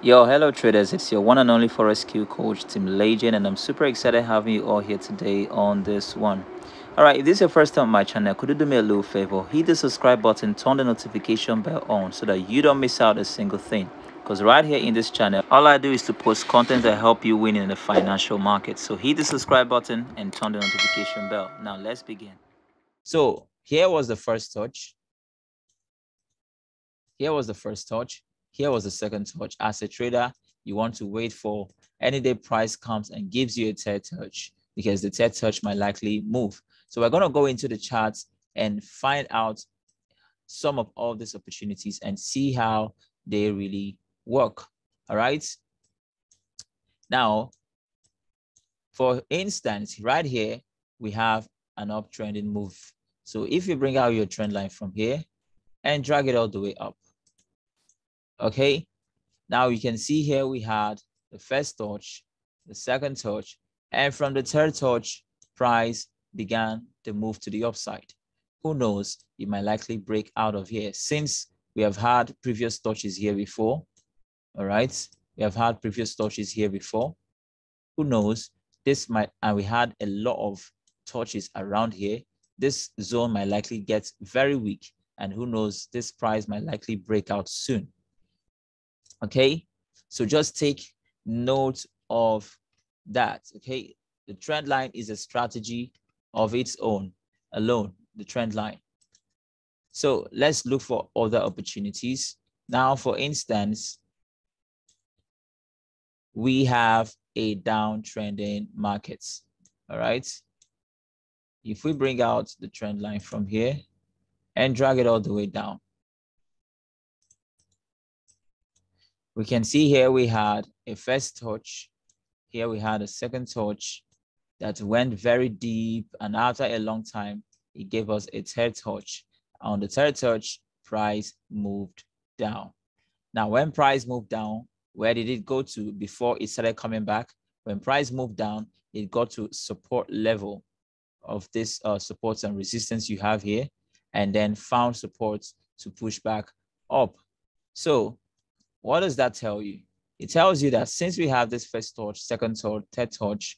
Yo, hello traders. It's your one and only Forex Q coach, Tim Legend, and I'm super excited having you all here today on this one. All right, if this is your first time on my channel, could you do me a little favor? Hit the subscribe button, turn the notification bell on so that you don't miss out a single thing. Because right here in this channel, all I do is to post content that help you win in the financial market. So hit the subscribe button and turn the notification bell. Now let's begin. So here was the first touch. Here was the first touch. Here was the second touch. As a trader, you want to wait for any day price comes and gives you a third touch because the third touch might likely move. So we're going to go into the charts and find out some of all these opportunities and see how they really work. All right. Now, for instance, right here, we have an uptrending move. So if you bring out your trend line from here and drag it all the way up, okay, now you can see here we had the first touch, the second touch, and from the third touch, price began the move to the upside. Who knows, it might likely break out of here since we have had previous touches here before. All right, we have had previous touches here before. Who knows, this might, and we had a lot of touches around here. This zone might likely get very weak, and who knows, this price might likely break out soon. Okay, so just take note of that. Okay, the trend line is a strategy of its own alone, the trend line. So let's look for other opportunities. Now, for instance, we have a downtrending markets. All right, if we bring out the trend line from here and drag it all the way down, we can see here we had a first touch. Here we had a second touch that went very deep, and after a long time, it gave us a third touch. On the third touch, price moved down. Now, when price moved down, where did it go to before it started coming back? When price moved down, it got to support level of this supports and resistance you have here, and then found support to push back up. So what does that tell you? It tells you that since we have this first touch, second touch, third touch,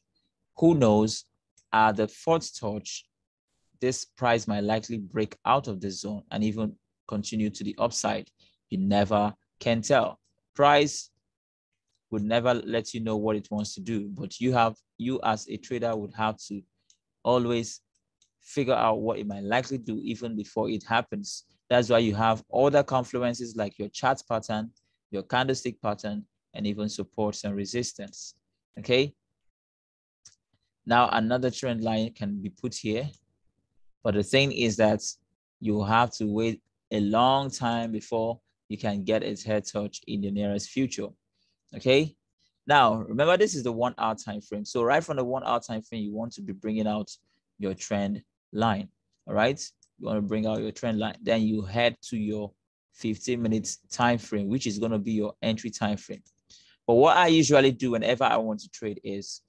who knows, at the fourth touch, this price might likely break out of the zone and even continue to the upside. You never can tell. Price would never let you know what it wants to do, but you as a trader would have to always figure out what it might likely do even before it happens. That's why you have other confluences like your chart pattern, your candlestick pattern, and even supports and resistance. Okay. Now another trend line can be put here, but the thing is that you have to wait a long time before you can get its head touch in the nearest future. Okay. Now remember, this is the 1 hour time frame. So right from the 1 hour time frame, you want to be bringing out your trend line. All right. You want to bring out your trend line. Then you head to your 15 minutes time frame, which is going to be your entry time frame. But what I usually do whenever I want to trade is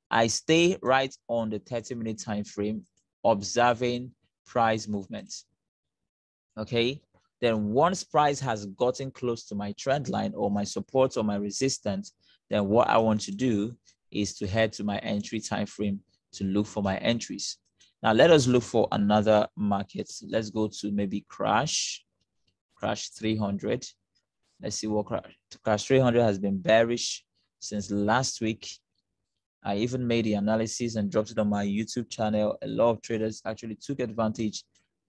I stay right on the 30-minute time frame, observing price movements. Okay. Then once price has gotten close to my trend line or my support or my resistance, then what I want to do is to head to my entry time frame to look for my entries. Now let us look for another market. Let's go to maybe crash 300. Let's see what crash 300 has been bearish since last week. I even made the analysis and dropped it on my YouTube channel. A lot of traders actually took advantage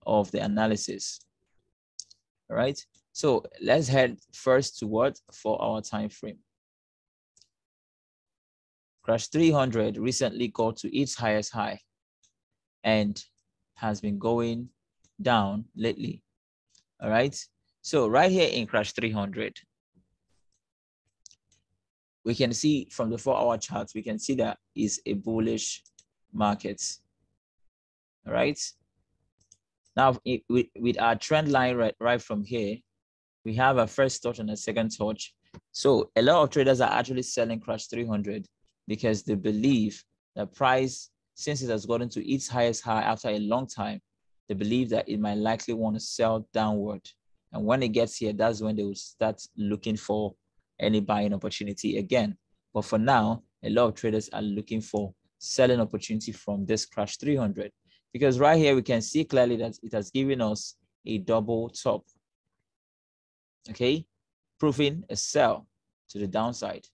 of the analysis. All right. So let's head first to what for our time frame. Crash 300 recently got to its highest high and has been going down lately. All right. So right here in crash 300, we can see from the 4-hour chart, we can see that is a bullish market. All right. Now with our trend line right from here, we have a first touch and a second touch. So a lot of traders are actually selling crash 300 because they believe that price, since it has gotten to its highest high after a long time, they believe that it might likely want to sell downward. And when it gets here, that's when they will start looking for any buying opportunity again. But for now, a lot of traders are looking for selling opportunity from this crash 300, because right here we can see clearly that it has given us a double top, okay, proving a sell to the downside.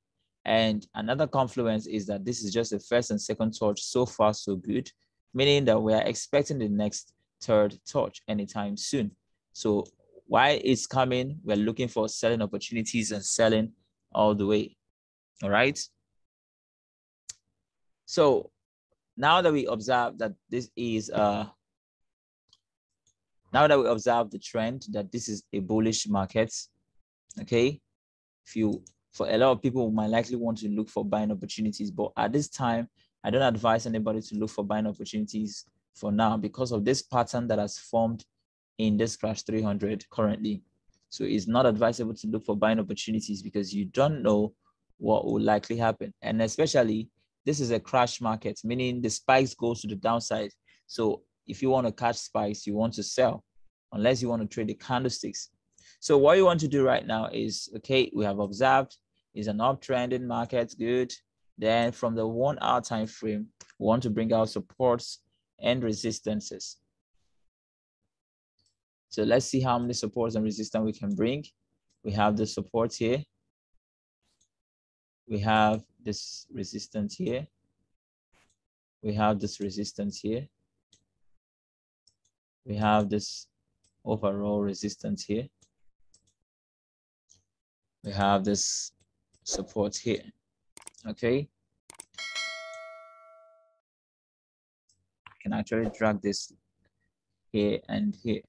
And another confluence is that this is just the first and second touch. So far, so good, meaning that we are expecting the next third touch anytime soon. So while it's coming, we're looking for selling opportunities and selling all the way. All right. So now that we observe that this is now that we observe the trend that this is a bullish market, okay, for a lot of people might likely want to look for buying opportunities, but at this time, I don't advise anybody to look for buying opportunities for now because of this pattern that has formed in this crash 300 currently. So it's not advisable to look for buying opportunities because you don't know what will likely happen. And especially, this is a crash market, meaning the spikes goes to the downside. So if you want to catch spikes, you want to sell, unless you want to trade the candlesticks. So what you want to do right now is, okay, we have observed is an uptrending market, good. Then from the 1 hour time frame, we want to bring out supports and resistances. So let's see how many supports and resistance we can bring. We have the support here. We have this resistance here. We have this resistance here. We have this overall resistance here. We have this support here, okay? I can actually drag this here and here,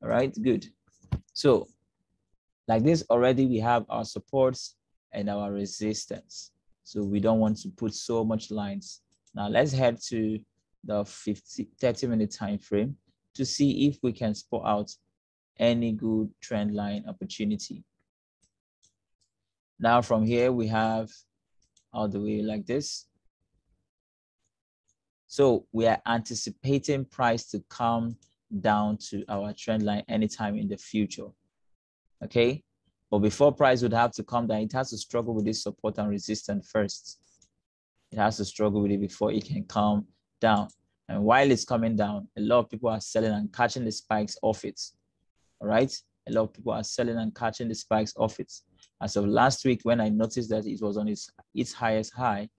all right, good. So like this already, we have our supports and our resistance. So we don't want to put so much lines. Now let's head to the 30-minute time frame to see if we can spot out any good trend line opportunity. Now from here, we have all the way like this. So we are anticipating price to come down to our trend line anytime in the future, okay? But before price would have to come down, it has to struggle with this support and resistance first. It has to struggle with it before it can come down. And while it's coming down, a lot of people are selling and catching the spikes off it, all right? A lot of people are selling and catching the spikes off it. As of last week, when I noticed that it was on its highest high,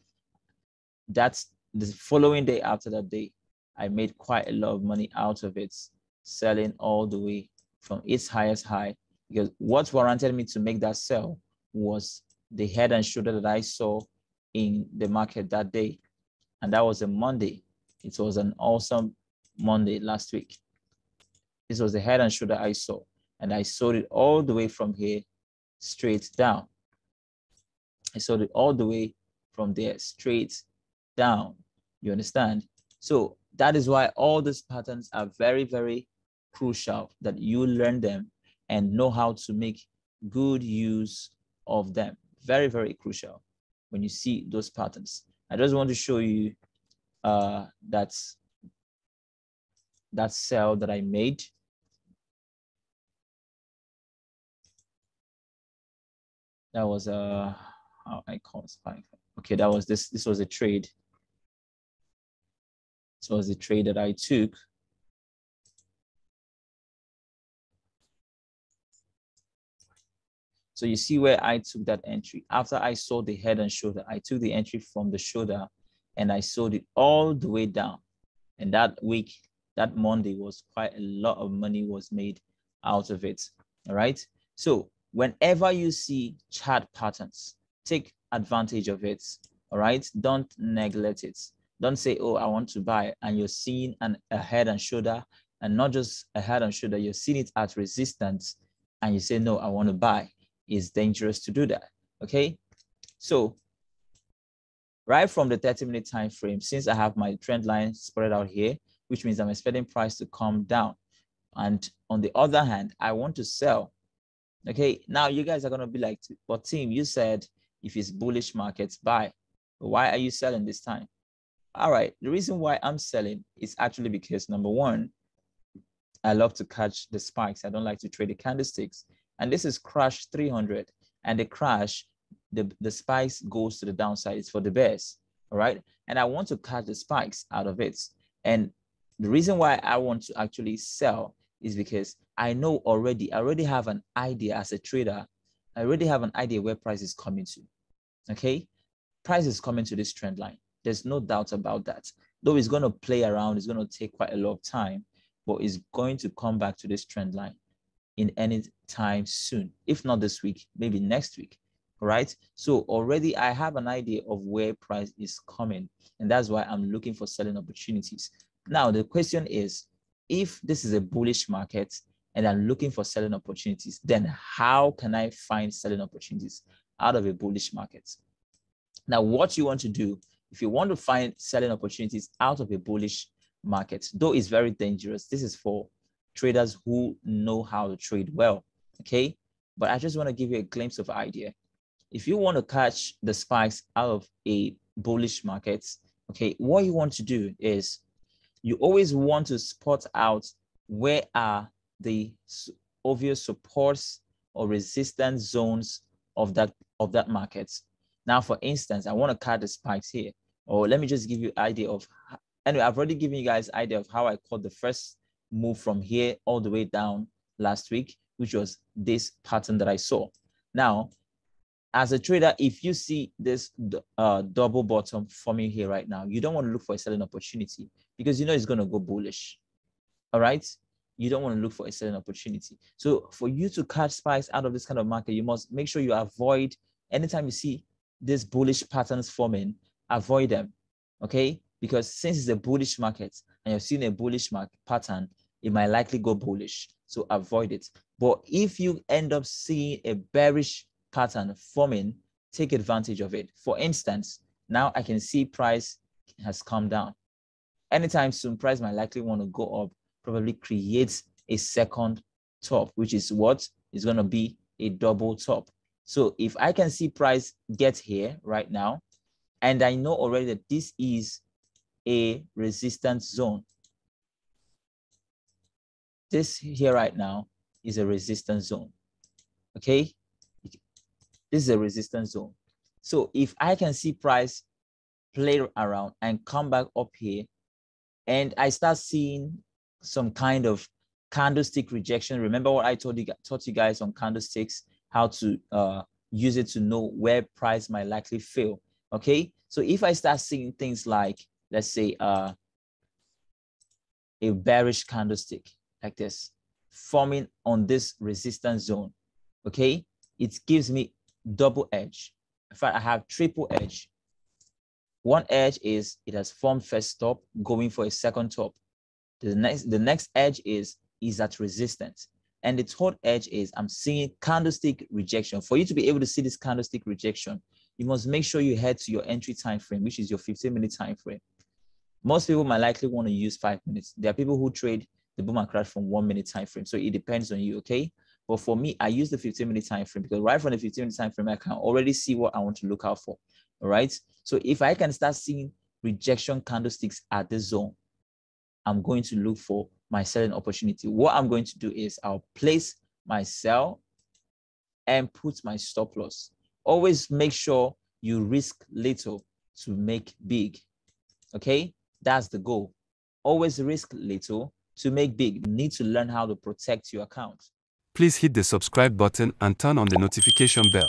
that's the following day after that day, I made quite a lot of money out of it, selling all the way from its highest high, because what warranted me to make that sell was the head and shoulder that I saw in the market that day. And that was a Monday. It was an awesome Monday last week. This was the head and shoulder I saw, and I sold it all the way from here straight down. I sold it all the way from there straight down. You understand? So that is why all these patterns are very, very crucial that you learn them and know how to make good use of them. Very, very crucial when you see those patterns. I just want to show you that sell that I made. That was how I call it. Okay, that was this was a trade. This was the trade that I took. So you see where I took that entry. After I saw the head and shoulder, I took the entry from the shoulder and I sold it all the way down. And that week, that Monday, was quite a lot of money was made out of it. All right. So whenever you see chart patterns, take advantage of it. All right. Don't neglect it. Don't say, oh, I want to buy, and you're seeing a head and shoulder, and not just a head and shoulder, you're seeing it at resistance, and you say, no, I want to buy. It's dangerous to do that. Okay. So right from the 30-minute time frame, since I have my trend line spread out here, which means I'm expecting price to come down. And on the other hand, I want to sell. Okay, now you guys are going to be like, but Tim, you said if it's bullish markets, buy. Why are you selling this time? All right, the reason why I'm selling is actually because, number one, I love to catch the spikes. I don't like to trade the candlesticks. And this is crash 300. And the crash the spikes goes to the downside. It's for the bears, all right? And I want to catch the spikes out of it. And the reason why I want to actually sell is because I already have an idea as a trader. I already have an idea where price is coming to, okay? Price is coming to this trend line. There's no doubt about that. Though it's going to play around, it's going to take quite a lot of time, but it's going to come back to this trend line in any time soon. If not this week, maybe next week, all right? So already I have an idea of where price is coming, and that's why I'm looking for selling opportunities. Now, the question is, if this is a bullish market and I'm looking for selling opportunities, then how can I find selling opportunities out of a bullish market? Now, what you want to do, if you want to find selling opportunities out of a bullish market, though it's very dangerous, this is for traders who know how to trade well, okay? But I just want to give you a glimpse of idea. If you want to catch the spikes out of a bullish market, okay, what you want to do is you always want to spot out where are the obvious supports or resistance zones of that market. Now, for instance, I want to catch the spikes here, or let me just give you an idea of, anyway, I've already given you guys an idea of how I caught the first move from here all the way down last week, which was this pattern that I saw. Now, as a trader, if you see this double bottom forming here right now, you don't want to look for a selling opportunity because you know it's going to go bullish. All right. You don't want to look for a selling opportunity. So for you to catch spikes out of this kind of market, you must make sure you avoid, anytime you see these bullish patterns forming, avoid them. Okay. Because since it's a bullish market and you've seen a bullish pattern, it might likely go bullish. So avoid it. But if you end up seeing a bearish pattern forming, take advantage of it. For instance, now I can see price has come down. Anytime soon, price might likely want to go up, probably creates a second top, which is what is going to be a double top. So if I can see price get here right now, and I know already that this is a resistance zone. This here right now is a resistance zone, okay? This is a resistance zone. So if I can see price play around and come back up here, and I start seeing some kind of candlestick rejection. Remember what I taught you guys on candlesticks, how to use it to know where price might likely fail. Okay, so if I start seeing things like, let's say, a bearish candlestick like this forming on this resistance zone, okay, it gives me double edge. In fact, I have triple edge. One edge is it has formed first top, going for a second top. The next edge is at resistance. And the third edge is I'm seeing candlestick rejection. For you to be able to see this candlestick rejection, you must make sure you head to your entry time frame, which is your 15-minute time frame. Most people might likely want to use 5 minutes. There are people who trade the boom and crash from 1 minute time frame. So it depends on you, okay? But for me, I use the 15-minute time frame because right from the 15-minute time frame, I can already see what I want to look out for. All right. So if I can start seeing rejection candlesticks at this zone, I'm going to look for my selling opportunity. What I'm going to do is I'll place my sell and put my stop loss. Always make sure you risk little to make big. Okay, that's the goal. Always risk little to make big. You need to learn how to protect your account. Please hit the subscribe button and turn on the notification bell.